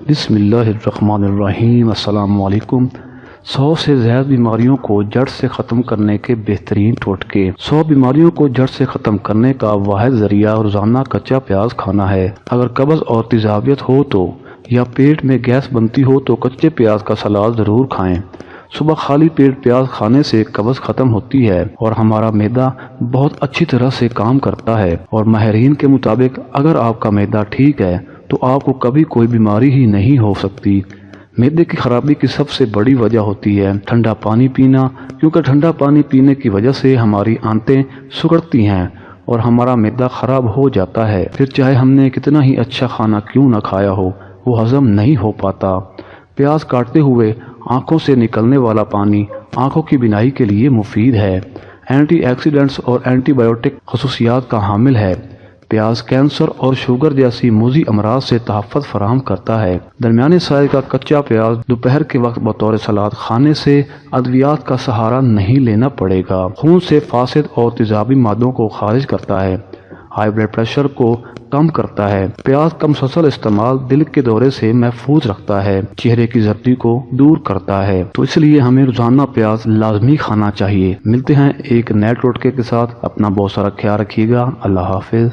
بسم اللہ الرحمن الرحیم۔ السلام علیکم۔ 100 سے زیادہ بیماریوں کو جڑ سے ختم کرنے کے بہترین ٹوٹکے۔ 100 بیماریوں کو جڑ سے ختم کرنے کا واحد ذریعہ روزانہ کچا پیاز کھانا ہے۔ اگر قبض اور تیزابیت ہو تو یا پیٹ میں گیس بنتی ہو تو کچے پیاز کا سلاد ضرور کھائیں۔ صبح خالی پیٹ پیاز کھانے سے قبض ختم ہوتی ہے اور ہمارا معدہ بہت اچھی طرح سے کام کرتا ہے، اور ماہرین کے مطابق اگر آپ کا معدہ ٹھیک ہے تو آپ کو کبھی کوئی بیماری ہی نہیں ہو سکتی۔ معدے کی خرابی کی سب سے بڑی وجہ ہوتی ہے ٹھنڈا پانی پینا، کیونکہ ٹھنڈا پانی پینے کی وجہ سے ہماری آنتیں سکڑتی ہیں اور ہمارا معدہ خراب ہو جاتا ہے۔ پھر چاہے ہم نے کتنا ہی اچھا کھانا کیوں نہ کھایا ہو، وہ ہضم نہیں ہو پاتا۔ پیاز کاٹتے ہوئے آنکھوں سے نکلنے والا پانی آنکھوں کی بینائی کے لیے مفید ہے۔ اینٹی آکسیڈنٹس اور اینٹی بایوٹک خصوصیات کا حامل ہے۔ پیاز کینسر اور شوگر جیسی موذی امراض سے تحفظ فراہم کرتا ہے۔ درمیانے سائز کا کچا پیاز دوپہر کے وقت بطور سلاد کھانے سے ادویات کا سہارا نہیں لینا پڑے گا۔ خون سے فاسد اور تیزابی مادوں کو خارج کرتا ہے، ہائی بلڈ پریشر کو کم کرتا ہے۔ پیاز کا مسلسل استعمال دل کے دورے سے محفوظ رکھتا ہے، چہرے کی زردی کو دور کرتا ہے، تو اس لیے ہمیں روزانہ پیاز لازمی کھانا چاہیے۔ ملتے ہیں ایک نئے ٹوٹکے کے ساتھ۔ اپنا بہت سارا خیال رکھیے گا۔ اللہ حافظ۔